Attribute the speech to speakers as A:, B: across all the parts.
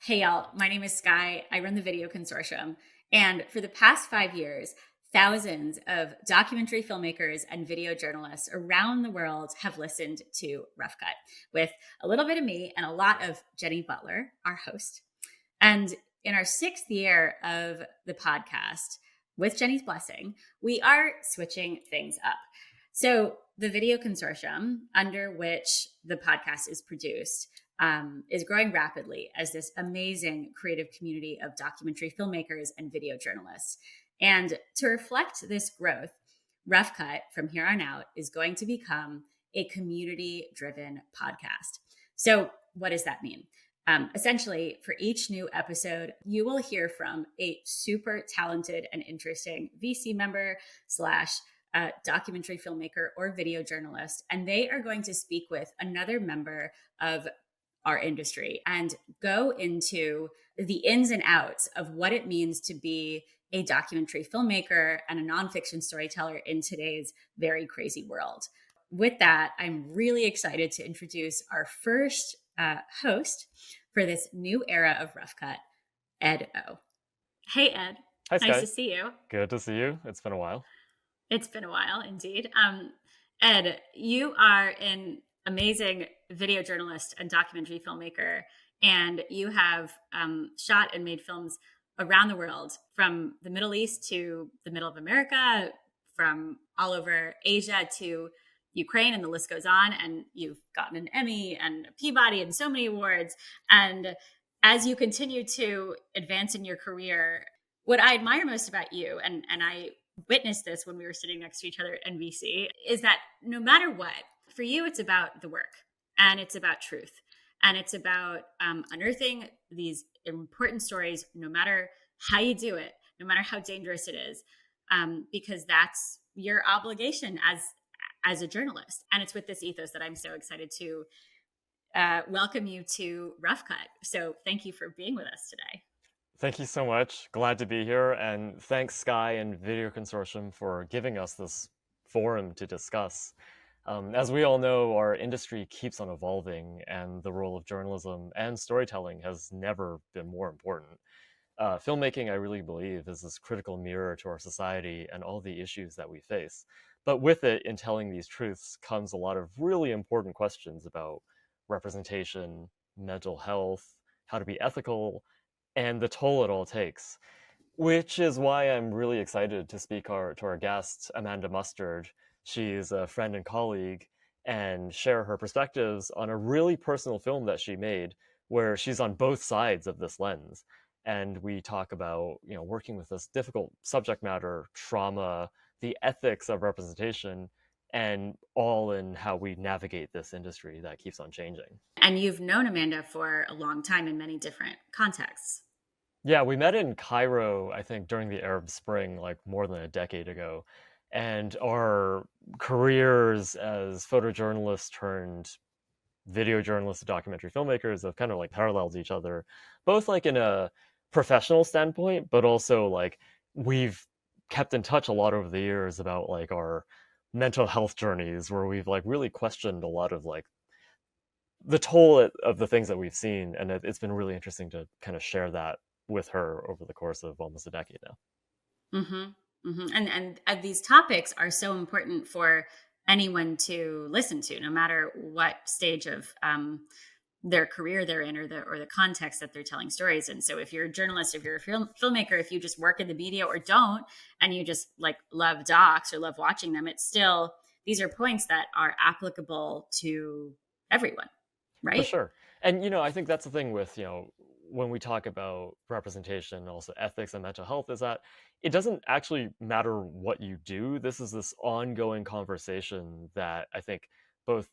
A: Hey y'all, my name is Sky. I run the Video Consortium. And for the past 5 years, thousands of documentary filmmakers and video journalists around the world have listened to Rough Cut with a little bit of me and a lot of Jenny Butler, our host. And in our 6th year of the podcast, with Jenny's blessing, we are switching things up. So the Video Consortium, under which the podcast is produced, is growing rapidly as this amazing creative community of documentary filmmakers and video journalists. And to reflect this growth, Rough Cut from here on out is going to become a community-driven podcast. So what does that mean? Essentially, for each new episode, you will hear from a super talented and interesting VC member slash documentary filmmaker or video journalist, and they are going to speak with another member of our industry and go into the ins and outs of what it means to be a documentary filmmaker and a nonfiction storyteller in today's very crazy world. With that, I'm really excited to introduce our first host for this new era of Rough Cut, Ed O. Hey, Ed.
B: Hi, Sky.
A: Nice to see you.
B: Good to see you. It's been a while.
A: It's been a while, indeed. Ed, you are an amazing video journalist and documentary filmmaker, and you have shot and made films around the world, from the Middle East to the middle of America, from all over Asia to Ukraine, and the list goes on. And you've gotten an Emmy and a Peabody and so many awards. And as you continue to advance in your career, what I admire most about you, and I witnessed this when we were sitting next to each other at NBC, is that no matter what, for you, it's about the work, and it's about truth, and it's about unearthing these important stories, no matter how you do it, no matter how dangerous it is, because that's your obligation as a journalist. And it's with this ethos that I'm so excited to welcome you to Rough Cut. So thank you for being with us today.
B: Thank you so much. Glad to be here. And thanks, Sky and Video Consortium, for giving us this forum to discuss. As we all know, our industry keeps on evolving, and the role of journalism and storytelling has never been more important. Filmmaking, I really believe, is this critical mirror to our society and all the issues that we face. But with it, in telling these truths, comes a lot of really important questions about representation, mental health, how to be ethical, and the toll it all takes. Which is why I'm really excited to speak to our guest, Amanda Mustard. She's a friend and colleague, and share her perspectives on a really personal film that she made, where she's on both sides of this lens. And we talk about, working with this difficult subject matter, trauma, the ethics of representation, and all in how we navigate this industry that keeps on changing.
A: And you've known Amanda for a long time in many different contexts.
B: Yeah, we met in Cairo, I think, during the Arab Spring, like more than a decade ago. And our careers as photojournalists turned video journalists and documentary filmmakers have kind of like paralleled each other, both like in a professional standpoint, but also like we've kept in touch a lot over the years about like our mental health journeys, where we've like really questioned a lot of like the toll of the things that we've seen. And it's been really interesting to kind of share that with her over the course of almost a decade now.
A: Mm-hmm. Mm-hmm. And these topics are so important for anyone to listen to, no matter what stage of their career they're in, or the context that they're telling stories. And so if you're a journalist, if you're a filmmaker, if you just work in the media or don't, and you just like love docs or love watching them, it's still, these are points that are applicable to everyone, right?
B: For sure. And, I think that's the thing with, when we talk about representation, also ethics and mental health, is that it doesn't actually matter what you do. This is this ongoing conversation that I think both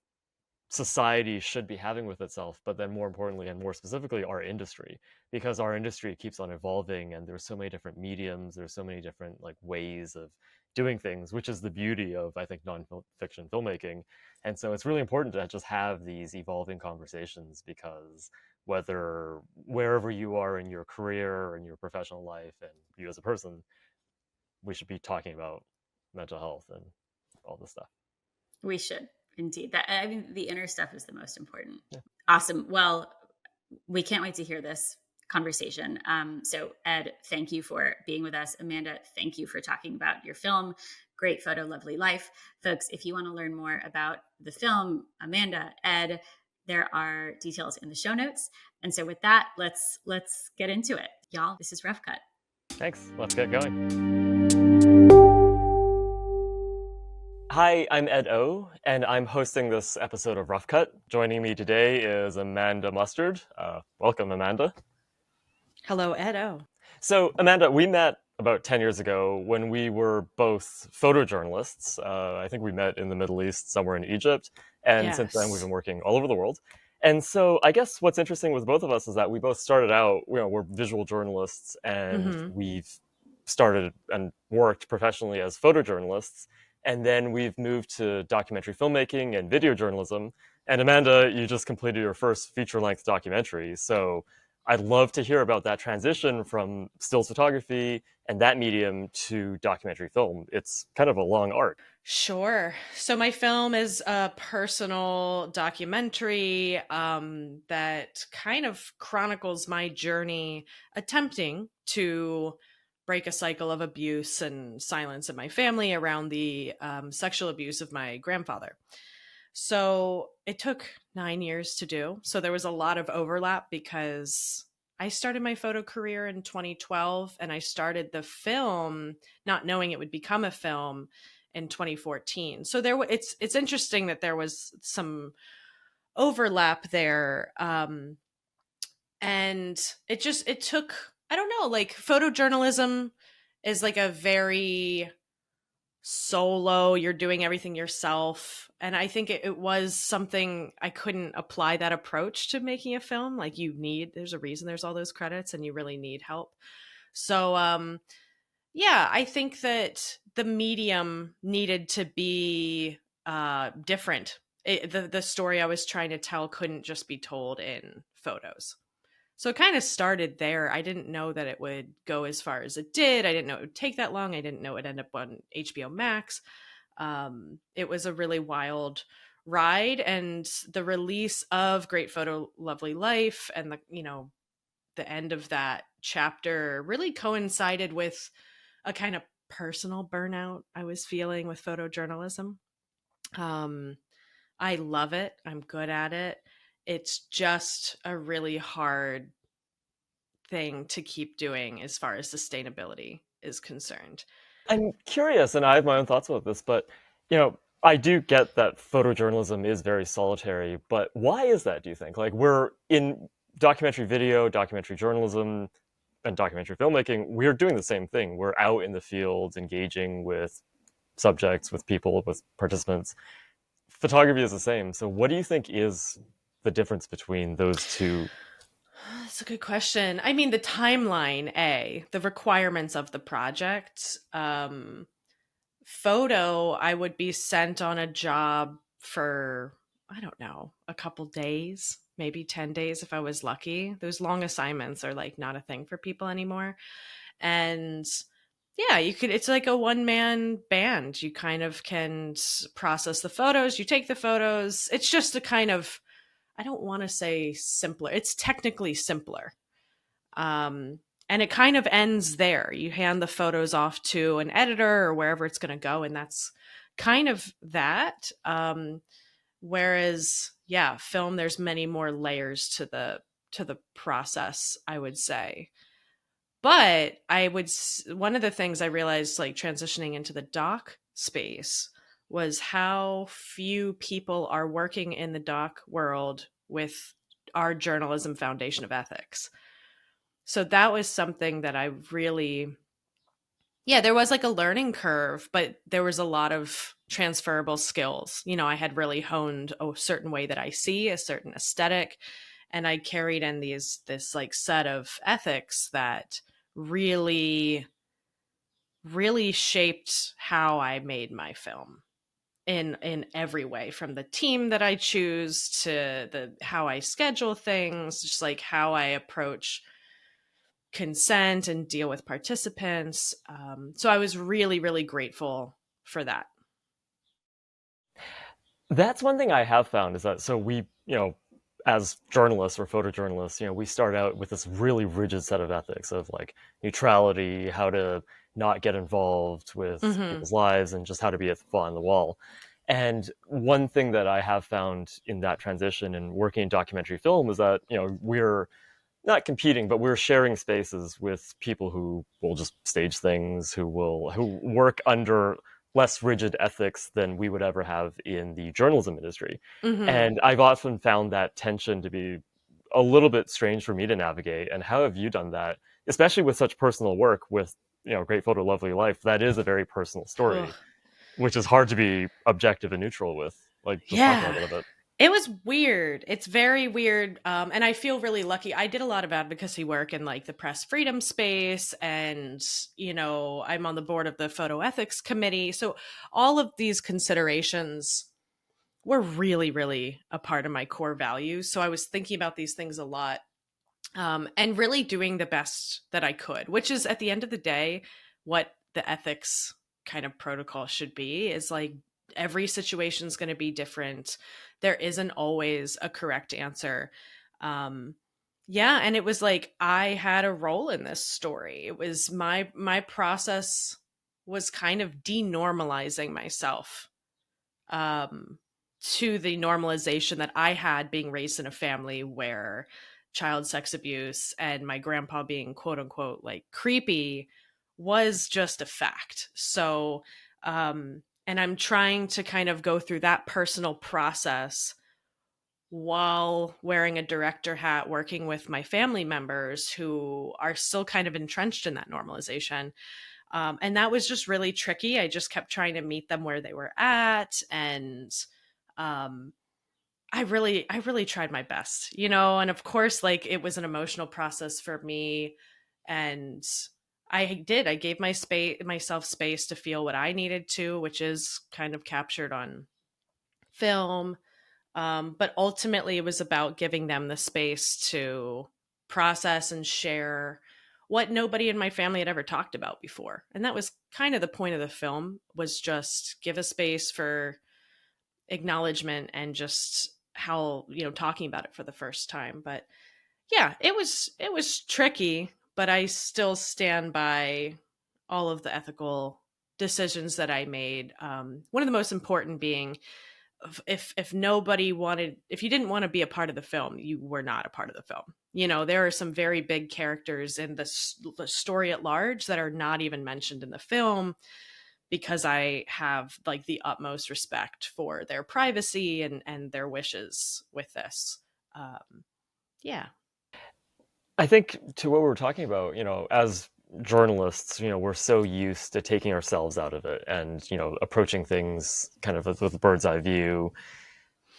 B: society should be having with itself, but then more importantly and more specifically our industry, because our industry keeps on evolving, and there's so many different mediums, there's so many different like ways of doing things, which is the beauty of, I think, nonfiction filmmaking. And so it's really important to just have these evolving conversations, because wherever you are in your career and your professional life and you as a person, we should be talking about mental health and all this stuff.
A: We should. Indeed. I mean, the inner stuff is the most important.
B: Yeah.
A: Awesome. Well, we can't wait to hear this. conversation. So Ed, thank you for being with us. Amanda, thank you for talking about your film, Great Photo, Lovely Life. Folks, if you want to learn more about the film, Amanda, Ed, there are details in the show notes. And so with that, let's get into it. Y'all, this is Rough Cut.
B: Thanks. Let's get going. Hi, I'm Ed O, and I'm hosting this episode of Rough Cut. Joining me today is Amanda Mustard. Welcome, Amanda.
C: Hello, Ed O.
B: So, Amanda, we met about 10 years ago when we were both photojournalists. I think we met in the Middle East, somewhere in Egypt, and since then we've been working all over the world. And so I guess what's interesting with both of us is that we both started out, we're visual journalists, and we've started and worked professionally as photojournalists. And then we've moved to documentary filmmaking and video journalism. And Amanda, you just completed your first feature-length documentary. So I'd love to hear about that transition from stills photography and that medium to documentary film. It's kind of a long arc.
C: Sure. So my film is a personal documentary that kind of chronicles my journey attempting to break a cycle of abuse and silence in my family around the sexual abuse of my grandfather. So it took 9 years to do. So there was a lot of overlap because I started my photo career in 2012 and I started the film not knowing it would become a film in 2014. So it's interesting that there was some overlap there. And it took, I don't know, like photojournalism is like a very solo, you're doing everything yourself. And I think it was something I couldn't apply that approach to making a film. Like there's a reason there's all those credits and you really need help. So, yeah, I think that the medium needed to be different. The story I was trying to tell couldn't just be told in photos. So it kind of started there. I didn't know that it would go as far as it did. I didn't know it would take that long. I didn't know it would end up on HBO Max. It was a really wild ride, and the release of Great Photo, Lovely Life and the end of that chapter really coincided with a kind of personal burnout I was feeling with photojournalism. I love it. I'm good at it. It's just a really hard thing to keep doing as far as sustainability is concerned.
B: I'm curious, and I have my own thoughts about this, but I do get that photojournalism is very solitary, but why is that, do you think? Like, we're in documentary video, documentary journalism, and documentary filmmaking, we're doing the same thing. We're out in the field engaging with subjects, with people, with participants. Photography is the same. So what do you think is the difference between those two?
C: That's a good question. I mean, the timeline, the requirements of the project. Photo, I would be sent on a job for, I don't know, a couple days, maybe 10 days if I was lucky. Those long assignments are like not a thing for people anymore. And yeah, it's like a one-man band. You kind of can process the photos, you take the photos. It's just a kind of, I don't want to say simpler. It's technically simpler. And it kind of ends there. You hand the photos off to an editor or wherever it's going to go. And that's kind of that. Whereas, yeah, film, there's many more layers to the process, I would say. But one of the things I realized, like transitioning into the doc space, was how few people are working in the doc world with our journalism foundation of ethics. So that was something that I really, there was like a learning curve, but there was a lot of transferable skills. I had really honed a certain way that I see, a certain aesthetic, and I carried in this like set of ethics that really, really shaped how I made my film in every way, from the team that I choose to how I schedule things, just like how I approach consent and deal with participants. So I was really, really grateful for that.
B: That's one thing I have found is that, so we, as journalists or photojournalists, we start out with this really rigid set of ethics of like neutrality, how to not get involved with
C: Mm-hmm.
B: people's lives, and just how to be a fly on the wall. And one thing that I have found in that transition and working in documentary film is that, we're not competing, but we're sharing spaces with people who will just stage things, who work under less rigid ethics than we would ever have in the journalism industry.
C: Mm-hmm.
B: And I've often found that tension to be a little bit strange for me to navigate. And how have you done that, especially with such personal work with, Great Photo, Lovely Life? That is a very personal
C: Ugh.
B: story, which is hard to be objective and neutral with. Like, just talk about
C: Yeah.
B: it a bit.
C: It was weird. It's very weird. And I feel really lucky. I did a lot of advocacy work in like the press freedom space. And, I'm on the board of the photo ethics committee. So all of these considerations were really, really a part of my core values. So I was thinking about these things a lot, and really doing the best that I could, which is at the end of the day, what the ethics kind of protocol should be is like every situation is going to be different. There isn't always a correct answer. Yeah. And it was like, I had a role in this story. It was my process was kind of denormalizing myself, to the normalization that I had being raised in a family where child sex abuse and my grandpa being quote unquote like creepy was just a fact. So, and I'm trying to kind of go through that personal process while wearing a director hat, working with my family members who are still kind of entrenched in that normalization. And that was just really tricky. I just kept trying to meet them where they were at. And um, I really tried my best, and of course, like it was an emotional process for me. And I gave myself space to feel what I needed to, which is kind of captured on film. But ultimately, it was about giving them the space to process and share what nobody in my family had ever talked about before. And that was kind of the point of the film, was just give a space for acknowledgement and just how, talking about it for the first time. But yeah, it was tricky, but I still stand by all of the ethical decisions that I made. One of the most important being, if nobody wanted, if you didn't want to be a part of the film, you were not a part of the film. There are some very big characters in the story at large that are not even mentioned in the film, because I have like the utmost respect for their privacy and their wishes with this. Yeah.
B: I think to what we were talking about, as journalists, we're so used to taking ourselves out of it and, approaching things kind of with a bird's eye view.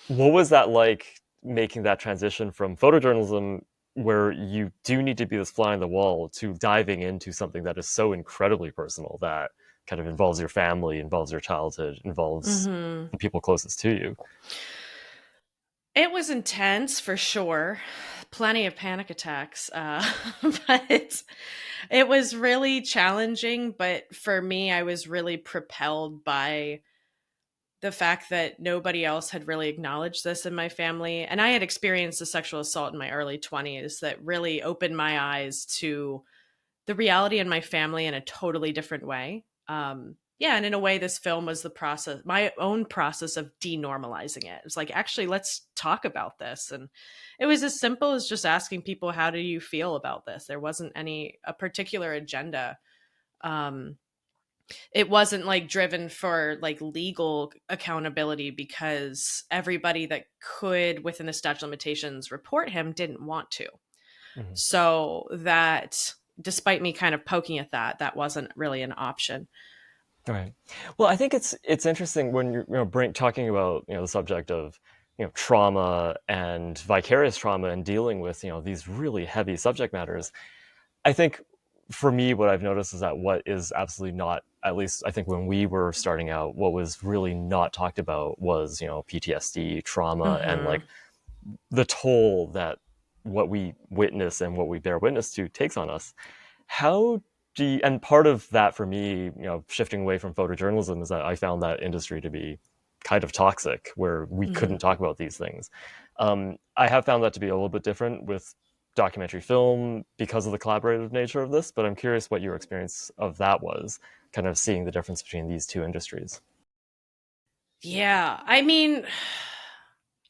B: What was that like, making that transition from photojournalism, where you do need to be this fly on the wall, to diving into something that is so incredibly personal, that kind of involves your family, involves your childhood, involves
C: Mm-hmm.
B: the people closest to you?
C: It was intense for sure. Plenty of panic attacks. But it was really challenging. But for me, I was really propelled by the fact that nobody else had really acknowledged this in my family. And I had experienced a sexual assault in my early 20s that really opened my eyes to the reality in my family in a totally different way. Yeah, and in a way, this film was the process, my own process of denormalizing it. It's like, actually, let's talk about this. And it was as simple as just asking people, how do you feel about this? There wasn't a particular agenda. Um, it wasn't like driven for like legal accountability, because everybody that could, within the statute of limitations, report him didn't want to.
B: Mhm.
C: So that, despite me kind of poking at that wasn't really an option.
B: Right. Well, I think it's interesting when you're, talking about, the subject of, trauma and vicarious trauma, and dealing with, these really heavy subject matters. I think for me, what I've noticed is that what is absolutely not, at least I think when we were starting out, what was really not talked about was, PTSD, trauma, and
C: Mm-hmm.
B: like the toll that what we witness and what we bear witness to takes on us. How do you, and part of that for me, shifting away from photojournalism, is that I found that industry to be kind of toxic, where we
C: Mm-hmm.
B: couldn't talk about these things. I have found that to be a little bit different with documentary film because of the collaborative nature of this, but I'm curious what your experience of that was, kind of seeing the difference between these two industries.
C: Yeah, I mean,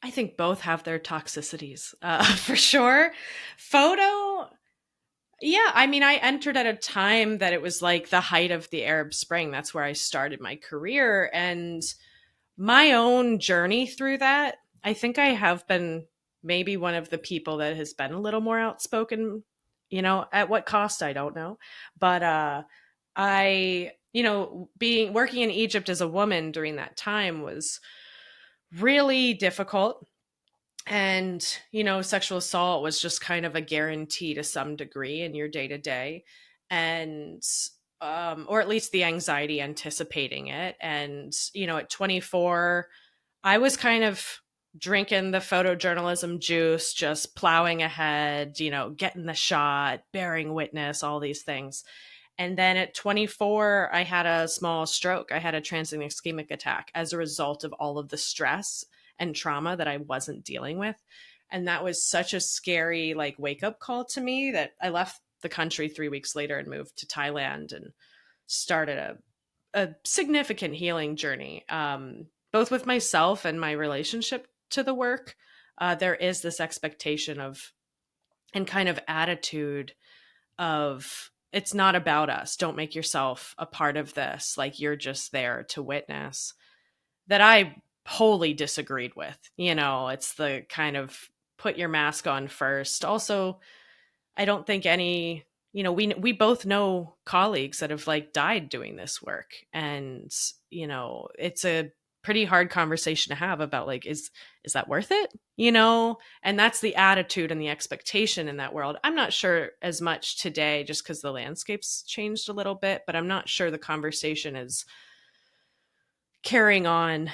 C: I think both have their toxicities, for sure. Photo, yeah, I mean, I entered at a time that it was like the height of the Arab Spring. That's where I started my career. And my own journey through that, I think I have been maybe one of the people that has been a little more outspoken, at what cost, I don't know. But being working in Egypt as a woman during that time was really difficult. And, sexual assault was just kind of a guarantee to some degree in your day to day. And, or at least the anxiety anticipating it. And, at 24, I was kind of drinking the photojournalism juice, just plowing ahead, getting the shot, bearing witness, all these things. And then at 24, I had a small stroke. I had a transient ischemic attack as a result of all of the stress and trauma that I wasn't dealing with. And that was such a scary, like, wake up call to me that I left the country 3 weeks later and moved to Thailand and started a significant healing journey, both with myself and my relationship to the work. There is this expectation of, and kind of attitude of, it's not about us. Don't make yourself a part of this. Like, you're just there to witness, that I wholly disagreed with. It's the kind of put your mask on first. Also, I don't think any, we both know colleagues that have like died doing this work. And, it's a pretty hard conversation to have about, like, is that worth it? And that's the attitude and the expectation in that world. I'm not sure as much today, just because the landscape's changed a little bit, but I'm not sure the conversation is carrying on,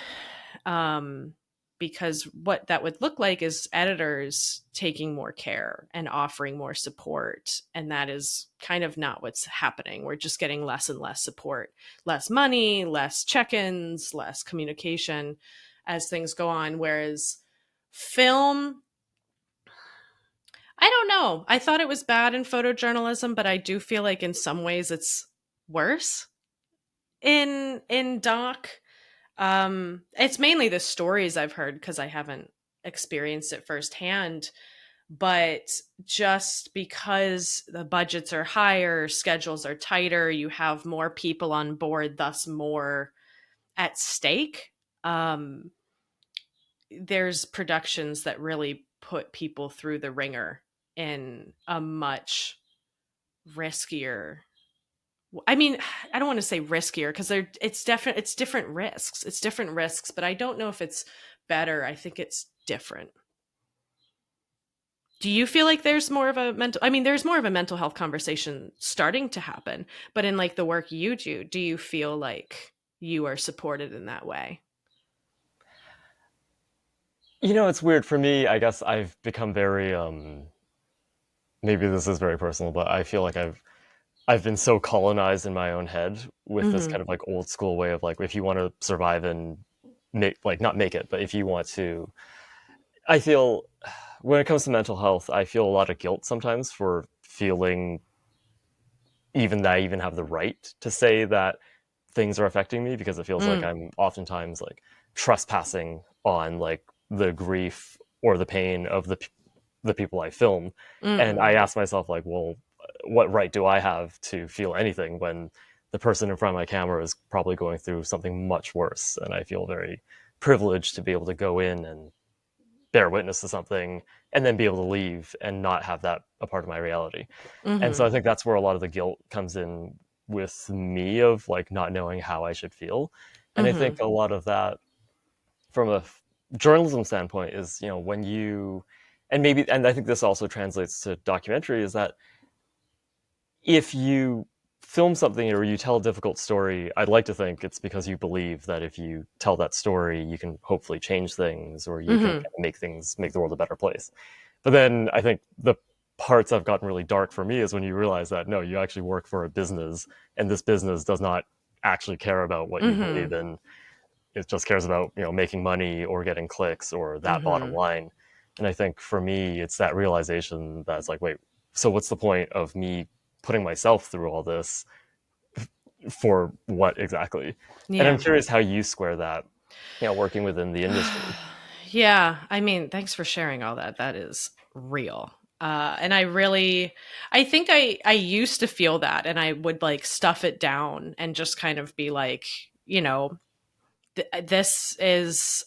C: because what that would look like is editors taking more care and offering more support. And that is kind of not what's happening. We're just getting less and less support, less money, less check-ins, less communication as things go on. Whereas film, I don't know. I thought it was bad in photojournalism, but I do feel like in some ways it's worse in doc. It's mainly the stories I've heard because I haven't experienced it firsthand. But just because the budgets are higher, schedules are tighter, you have more people on board, thus more at stake. There's productions that really put people through the ringer in a much riskier, I mean, I don't want to say riskier because it's different risks. It's different risks, but I don't know if it's better. I think it's different. Do you feel like there's more of a there's more of a mental health conversation starting to happen, but in like the work you do you feel like you are supported in that way?
B: It's weird for me. I guess I've become very maybe this is very personal, but I feel like I've been so colonized in my own head with this kind of like old school way of like, if you want to survive and make, like, not make it, but if you want to, I feel when it comes to mental health, I feel a lot of guilt sometimes for feeling even that I even have the right to say that things are affecting me, because it feels like I'm oftentimes like trespassing on like the grief or the pain of the people I film. And I ask myself, like, well, what right do I have to feel anything when the person in front of my camera is probably going through something much worse? And I feel very privileged to be able to go in and bear witness to something and then be able to leave and not have that a part of my reality. And so I think that's where a lot of the guilt comes in with me, of like not knowing how I should feel. And I think a lot of that from a journalism standpoint is, when you, and I think this also translates to documentary, is that if you film something or you tell a difficult story, I'd like to think it's because you believe that if you tell that story, you can hopefully change things, or you can make the world a better place. But then I think the parts that have gotten really dark for me is when you realize that, no, you actually work for a business, and this business does not actually care about what you believe in. It just cares about, making money or getting clicks or that bottom line. And I think for me, it's that realization that's like, wait, so what's the point of me putting myself through all this for what exactly? And I'm
C: Yeah.
B: curious how you square that, working within the industry.
C: Yeah, I mean, thanks for sharing all that. That is real. And I think I used to feel that, and I would like stuff it down and just kind of be like, you know,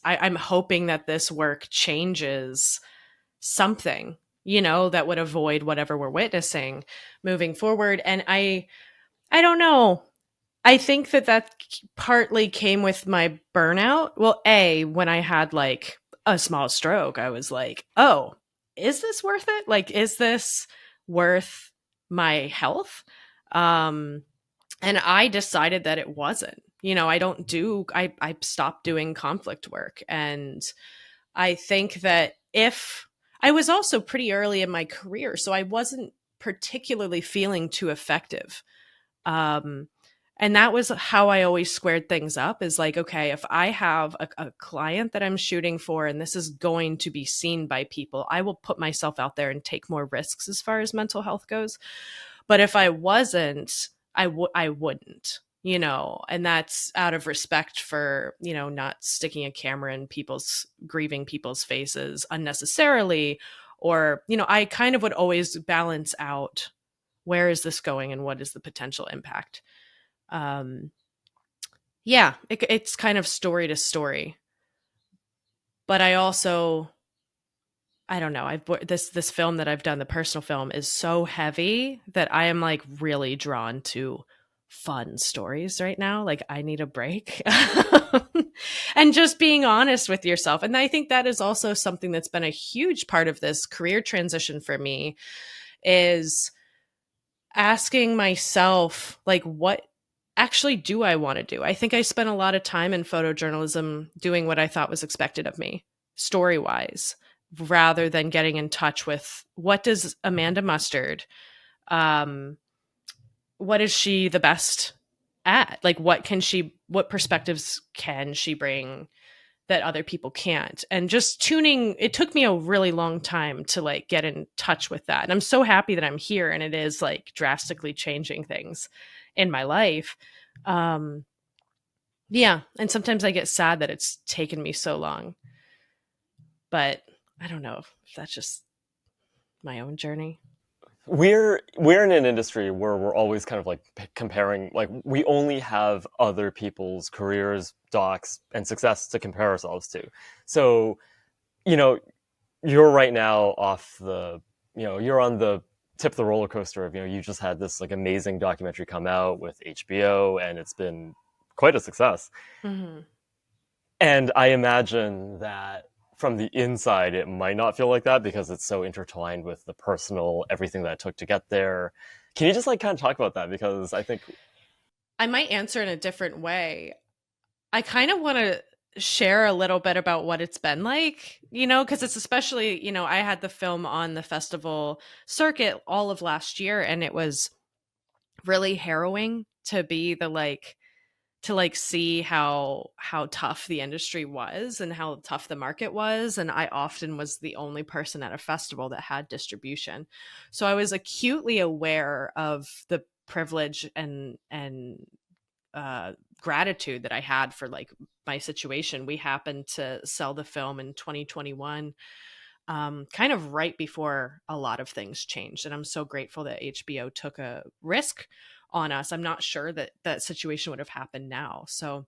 C: I'm hoping that this work changes something, that would avoid whatever we're witnessing moving forward. And I don't know. I think that partly came with my burnout. Well, when I had like a small stroke, I was like, oh, is this worth it? Like, is this worth my health? Um, and I decided that it wasn't. I stopped doing conflict work. And I think that if I was also pretty early in my career, so I wasn't particularly feeling too effective. Um, and that was how I always squared things up is like, okay, if I have a client that I'm shooting for and this is going to be seen by people, I will put myself out there and take more risks as far as mental health goes. But if I wasn't, I wouldn't, and that's out of respect for, not sticking a camera in grieving people's faces unnecessarily. Or, I kind of would always balance out, where is this going and what is the potential impact? um yeah, it's kind of story to story, but I don't know, this film that I've done, the personal film, is so heavy that I am like really drawn to fun stories right now. Like, I need a break. And just being honest with yourself, and I think that is also something that's been a huge part of this career transition for me, is asking myself, like, what actually do I want to do? I think I spent a lot of time in photojournalism doing what I thought was expected of me, story wise, rather than getting in touch with, what does Amanda Mustard, um, what is she the best at? Like, what perspectives can she bring that other people can't? And just tuning, it took me a really long time to like get in touch with that. And I'm so happy that I'm here and it is like drastically changing things in my life. Um, yeah. And sometimes I get sad that it's taken me so long, but I don't know if that's just my own journey.
B: We're in an industry where we're always kind of like comparing, like we only have other people's careers, docs, and success to compare ourselves to. So, you know, you're right now off the, you're on the tip of the roller coaster of, you just had this like amazing documentary come out with HBO and it's been quite a success.
C: Mm-hmm.
B: And I imagine that from the inside, it might not feel like that because it's so intertwined with the personal, everything that it took to get there. Can you just like kind of talk about that? Because I think,
C: I might answer in a different way. I kind of want to share a little bit about what it's been like, because it's especially, I had the film on the festival circuit all of last year, and it was really harrowing to be see how tough the industry was and how tough the market was. And I often was the only person at a festival that had distribution. So I was acutely aware of the privilege and gratitude that I had for like my situation. We happened to sell the film in 2021, kind of right before a lot of things changed. And I'm so grateful that HBO took a risk on us. I'm not sure that that situation would have happened now. So,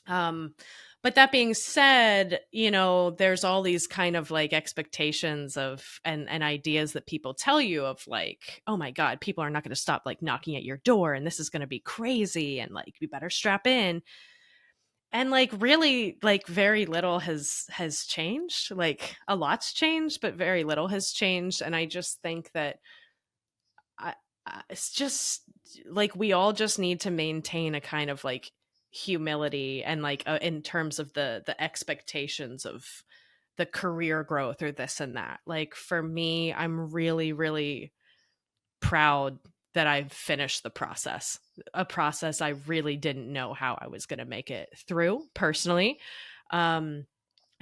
C: but that being said, there's all these kind of like expectations of and ideas that people tell you of like, oh my God, people are not going to stop like knocking at your door and this is going to be crazy and like you better strap in. And like really like very little has changed. Like a lot's changed, but very little has changed. And I just think that it's just like we all just need to maintain a kind of like humility and like in terms of the expectations of the career growth or this and that. Like for me, I'm really really proud that I've finished the process, a process I really didn't know how I was going to make it through personally. um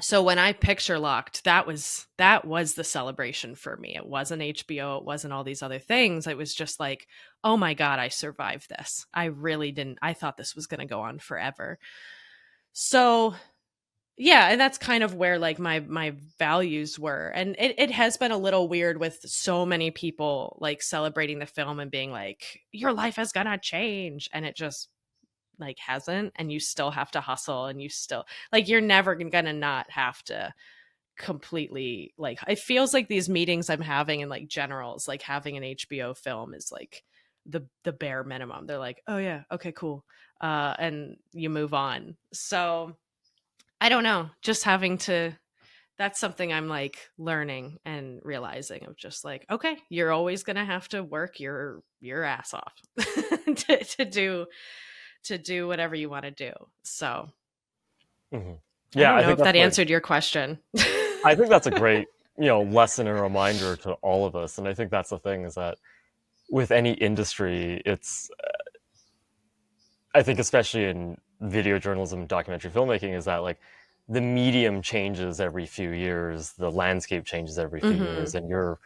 C: So when I picture locked, that was the celebration for me. It wasn't HBO, it wasn't all these other things. It was just like, oh my God, I survived this. I really didn't. I thought this was going to go on forever. So yeah, and that's kind of where like my values were. And it has been a little weird with so many people like celebrating the film and being like, your life is gonna change. And it just like hasn't. And you still have to hustle, and you still like you're never gonna not have to completely like it feels like these meetings I'm having in like generals, like having an HBO film is like the bare minimum. They're like, oh yeah, okay, cool. And you move on. So I don't know, just having to that's something I'm like learning and realizing of just like, okay, you're always going to have to work your ass off to do whatever you want to do. So,
B: Mhm.
C: I
B: Yeah,
C: don't
B: I
C: know
B: think
C: if that
B: that's like
C: answered your question.
B: I think that's a great, lesson and reminder to all of us. And I think that's the thing is that with any industry, it's I think especially in video journalism, documentary filmmaking, is that like the medium changes every few years, the landscape changes every few
C: Hmm.
B: years, and you're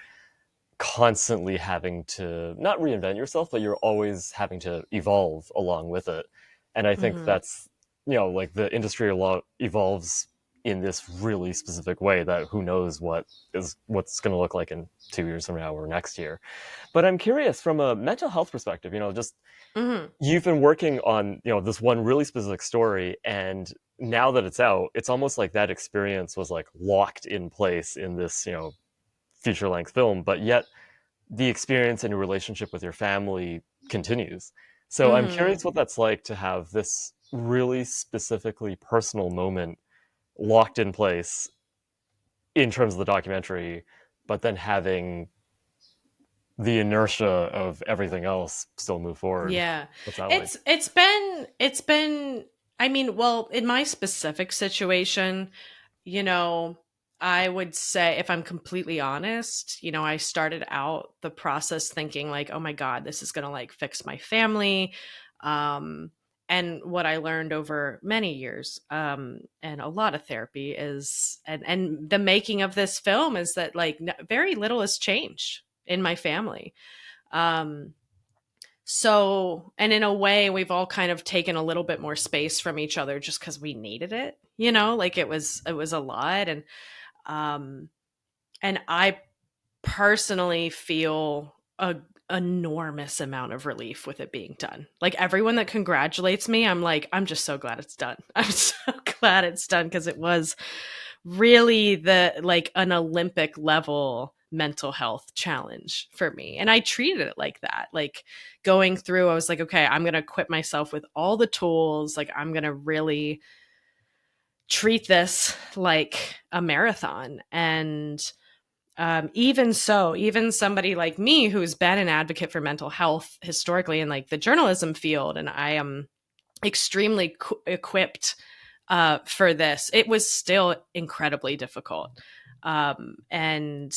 B: constantly having to not reinvent yourself, but you're always having to evolve along with it. And I think
C: Hmm.
B: that's, like the industry a lot evolves in this really specific way that who knows what's going to look like in 2 years from now or next year. But I'm curious from a mental health perspective, just
C: Hmm.
B: you've been working on, this one really specific story, and now that it's out, it's almost like that experience was like locked in place in this, feature length film, but yet the experience and your relationship with your family continues. So I'm
C: Hmm.
B: curious what that's like to have this really specifically personal moment locked in place in terms of the documentary, but then having the inertia of everything else still move forward.
C: Yeah.
B: What's that like?
C: It's been I mean, well, in my specific situation, you know, I would say, if I'm completely honest, I started out the process thinking like, oh my God, this is going to like fix my family. Um, and what I learned over many years, and a lot of therapy is, and the making of this film is that like very little has changed in my family. Um, so, and in a way, we've all kind of taken a little bit more space from each other just because we needed it, like it was a lot. Um, and I personally feel a enormous amount of relief with it being done. Like everyone that congratulates me, I'm like, I'm just so glad it's done. I'm so glad it's done because it was really the like an Olympic level mental health challenge for me. And I treated it like that. Like going through, I was like, okay, I'm going to equip myself with all the tools. Like I'm going to really treat this like a marathon. And even so, even somebody like me who's been an advocate for mental health historically in like the journalism field, and I am extremely equipped for this, it was still incredibly difficult. And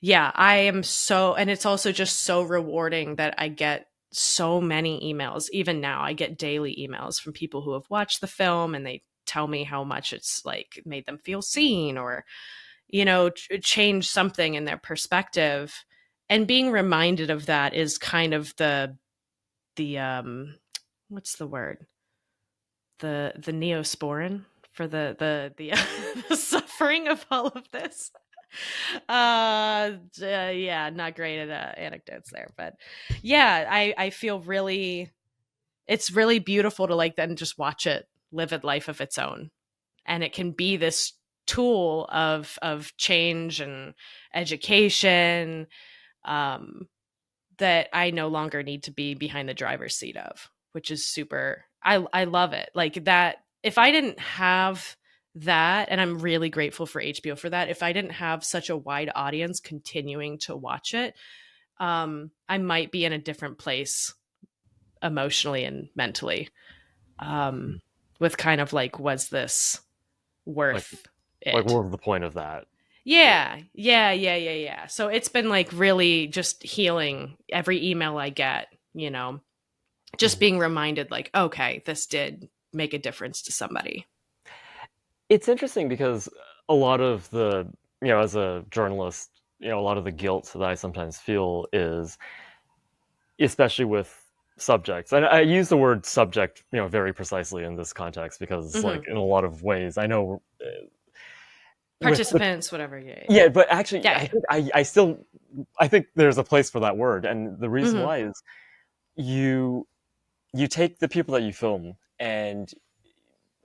C: yeah, I am so, and it's also just so rewarding that I get so many emails. Even now, I get daily emails from people who have watched the film and they tell me how much it's like made them feel seen or change something in their perspective. And being reminded of that is kind of the what's the word, the neosporin for the the suffering of all of this. Yeah, not great at anecdotes there, but yeah, I feel really, it's really beautiful to like then just watch it live a life of its own, and it can be this tool of change and education, um, that I no longer need to be behind the driver's seat of, which is super. I love it. Like that. If I didn't have that, and I'm really grateful for HBO for that. If I didn't have such a wide audience continuing to watch it, I might be in a different place emotionally and mentally. Um, with kind of like, was this
B: Like,
C: worth
B: like
C: it?
B: what was the point of that?
C: Yeah. So it's been like really just healing every email I get, just
B: Mhm.
C: being reminded like, okay, this did make a difference to somebody.
B: It's interesting because a lot of the, as a journalist, a lot of the guilt that I sometimes feel is, especially with subjects, and I use the word subject, very precisely in this context because,
C: Hmm.
B: like, in a lot of ways, I know with the,
C: Participants, whatever. Yeah, yeah,
B: yeah, but actually,
C: yeah.
B: I think I think there's a place for that word, and the reason
C: Hmm.
B: why is you you take the people that you film, and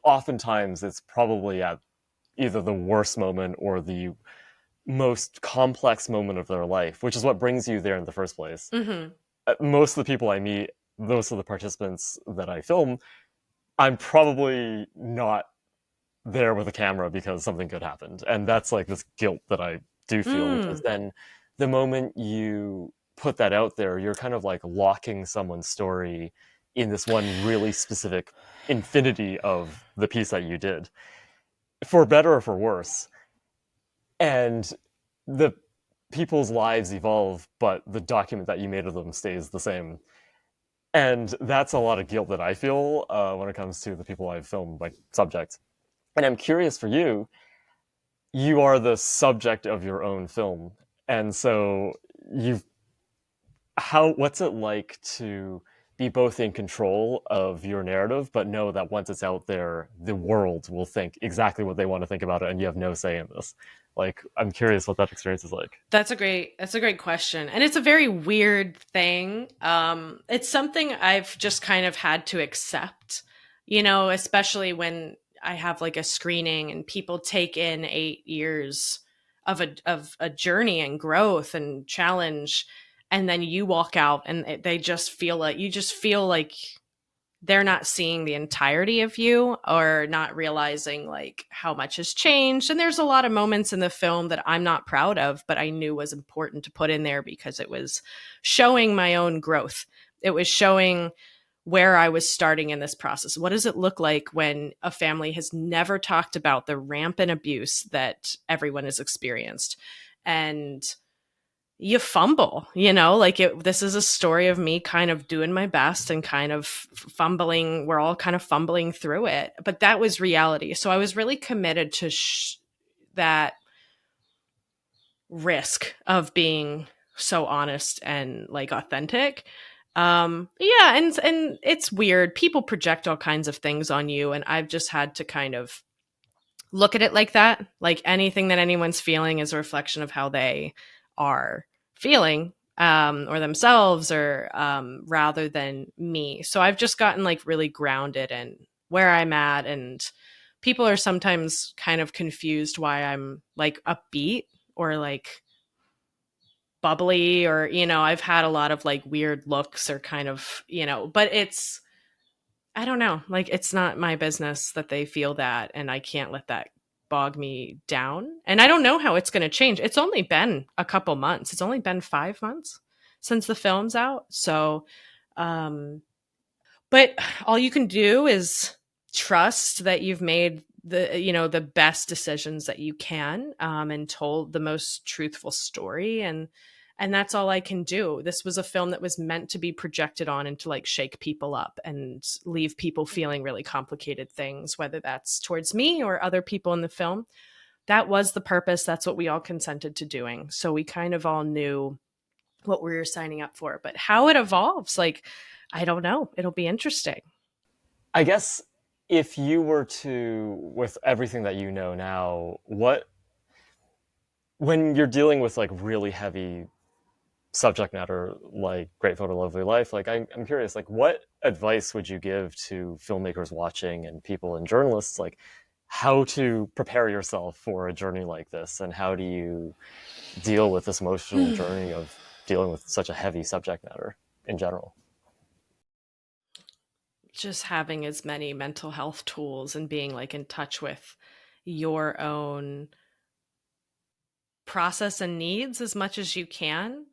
B: oftentimes it's probably at either the worst moment or the most complex moment of their life, which is what brings you there in the first place.
C: Hmm.
B: Most of the people I meet, most of the participants that I film, I'm probably not there with a camera because something good happened. And that's like this guilt that I do feel, because
C: Mm.
B: then the moment you put that out there, you're kind of like locking someone's story in this one really specific infinity of the piece that you did, for better or for worse. And the people's lives evolve, but the document that you made of them stays the same. And that's a lot of guilt that I feel when it comes to the people I've filmed, like subjects. And I'm curious for you, you are the subject of your own film. And so you've what's it like to be both in control of your narrative, but know that once it's out there, the world will think exactly what they want to think about it, and you have no say in this. Like, I'm curious what that experience is like.
C: That's a great question. And it's a very weird thing. It's something I've just kind of had to accept, especially when I have like a screening and people take in 8 years of a journey and growth and challenge, and then you walk out and they just feel like you just feel like they're not seeing the entirety of you or not realizing like how much has changed. And there's a lot of moments in the film that I'm not proud of, but I knew was important to put in there because it was showing my own growth. It was showing where I was starting in this process. What does it look like when a family has never talked about the rampant abuse that everyone has experienced? And you fumble, like this is a story of me kind of doing my best and kind of fumbling. We're all kind of fumbling through it, but that was reality. So I was really committed to that risk of being so honest and like authentic. Yeah. And it's weird. People project all kinds of things on you. And I've just had to kind of look at it like that. Like anything that anyone's feeling is a reflection of how they are feeling, or themselves, or rather than me. So I've just gotten like really grounded in where I'm at. And people are sometimes kind of confused why I'm like upbeat or like bubbly, or, I've had a lot of like weird looks or kind of, but I don't know. Like, it's not my business that they feel that, and I can't let that bog me down. And I don't know how it's going to change. It's only been a couple months. It's only been 5 months since the film's out. So, but all you can do is trust that you've made the best decisions that you can, and told the most truthful story, and that's all I can do. This was a film that was meant to be projected on and to like shake people up and leave people feeling really complicated things, whether that's towards me or other people in the film. That was the purpose. That's what we all consented to doing. So we kind of all knew what we were signing up for. But how it evolves, like, I don't know. It'll be interesting.
B: I guess if you were to, with everything that you know now, when you're dealing with like really heavy subject matter like Great Photo Lovely Life, like I'm curious, like what advice would you give to filmmakers watching and people and journalists, like how to prepare yourself for a journey like this, and how do you deal with this emotional journey of dealing with such a heavy subject matter in general?
C: Just having as many mental health tools and being like in touch with your own process and needs as much as you can.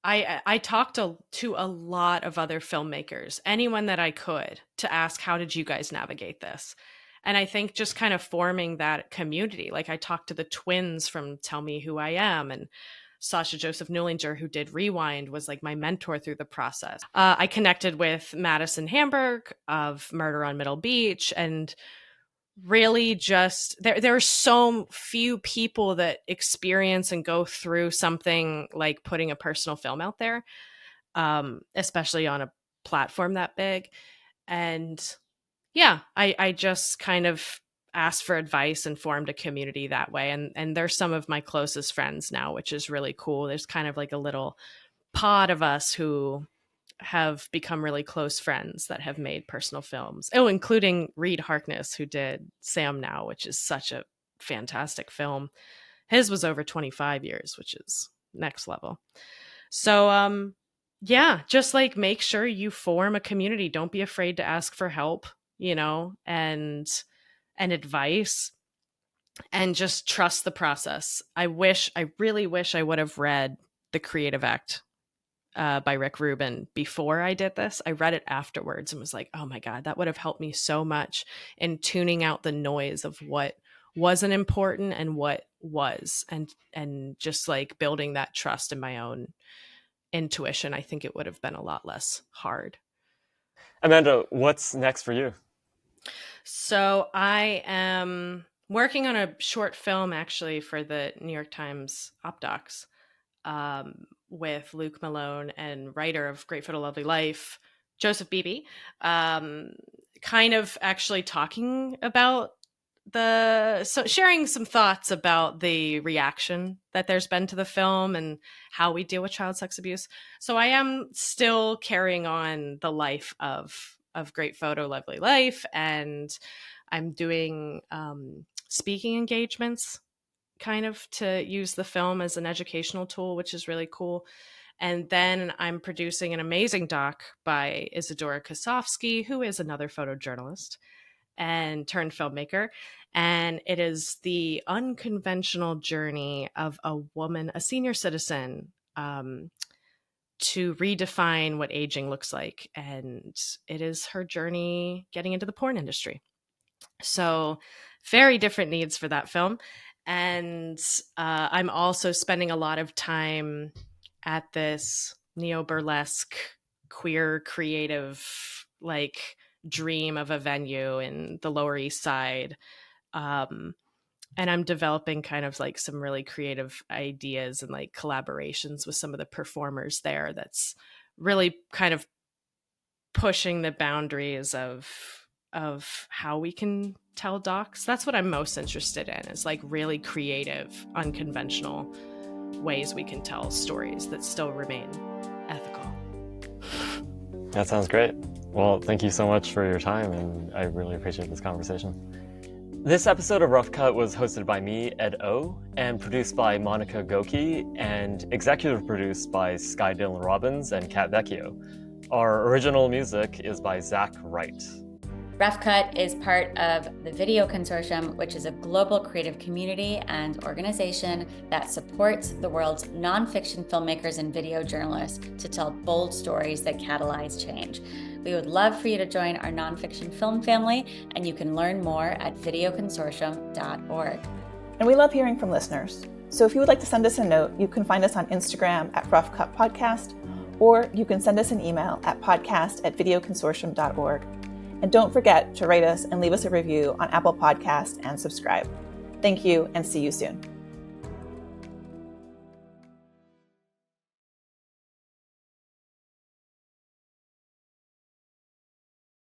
C: I talked to a lot of other filmmakers, anyone that I could, to ask, how did you guys navigate this? And I think just kind of forming that community. Like, I talked to the twins from Tell Me Who I Am, and Sasha Joseph Newlinger, who did Rewind, was like my mentor through the process. I connected with Madison Hamburg of Murder on Middle Beach, and really just there are so few people that experience and go through something like putting a personal film out there, especially on a platform that big. And yeah, I just kind of asked for advice and formed a community that way. And they're some of my closest friends now, which is really cool. There's kind of like a little pod of us who have become really close friends that have made personal films. Oh, including Reed Harkness, who did Sam Now, which is such a fantastic film. His was over 25 years, which is next level. So, yeah, just like make sure you form a community. Don't be afraid to ask for help, and advice, and just trust the process. I really wish I would have read The Creative Act by Rick Rubin before I did this. I read it afterwards and was like, oh my God, that would have helped me so much in tuning out the noise of what wasn't important and what was, and just like building that trust in my own intuition. I think it would have been a lot less hard.
B: Amanda, what's next for you?
C: So I am working on a short film actually for the New York Times OpDocs, with Luke Malone and writer of Great Photo Lovely Life, Joseph Beebe, kind of actually talking about sharing some thoughts about the reaction that there's been to the film and how we deal with child sex abuse. So I am still carrying on the life of Great Photo Lovely Life, and I'm doing speaking engagements kind of to use the film as an educational tool, which is really cool. And then I'm producing an amazing doc by Isadora Kosofsky, who is another photojournalist and turned filmmaker. And it is the unconventional journey of a woman, a senior citizen, to redefine what aging looks like. And it is her journey getting into the porn industry. So very different needs for that film. And I'm also spending a lot of time at this neo-burlesque, queer, creative, like, dream of a venue in the Lower East Side. And I'm developing kind of like some really creative ideas and like collaborations with some of the performers there that's really kind of pushing the boundaries of how we can tell docs. That's what I'm most interested in, is like really creative, unconventional ways we can tell stories that still remain ethical.
B: That sounds great. Well, thank you so much for your time, and I really appreciate this conversation. This episode of Rough Cut was hosted by me, Ed O, and produced by Monica Goki, and executive produced by Sky Dylan Robbins and Kat Vecchio. Our original music is by Zach Wright.
A: Rough Cut is part of the Video Consortium, which is a global creative community and organization that supports the world's nonfiction filmmakers and video journalists to tell bold stories that catalyze change. We would love for you to join our nonfiction film family, and you can learn more at videoconsortium.org.
D: And we love hearing from listeners. So if you would like to send us a note, you can find us on Instagram at Rough Cut Podcast, or you can send us an email at podcast@videoconsortium.org. And don't forget to rate us and leave us a review on Apple Podcasts and subscribe. Thank you, and see you soon.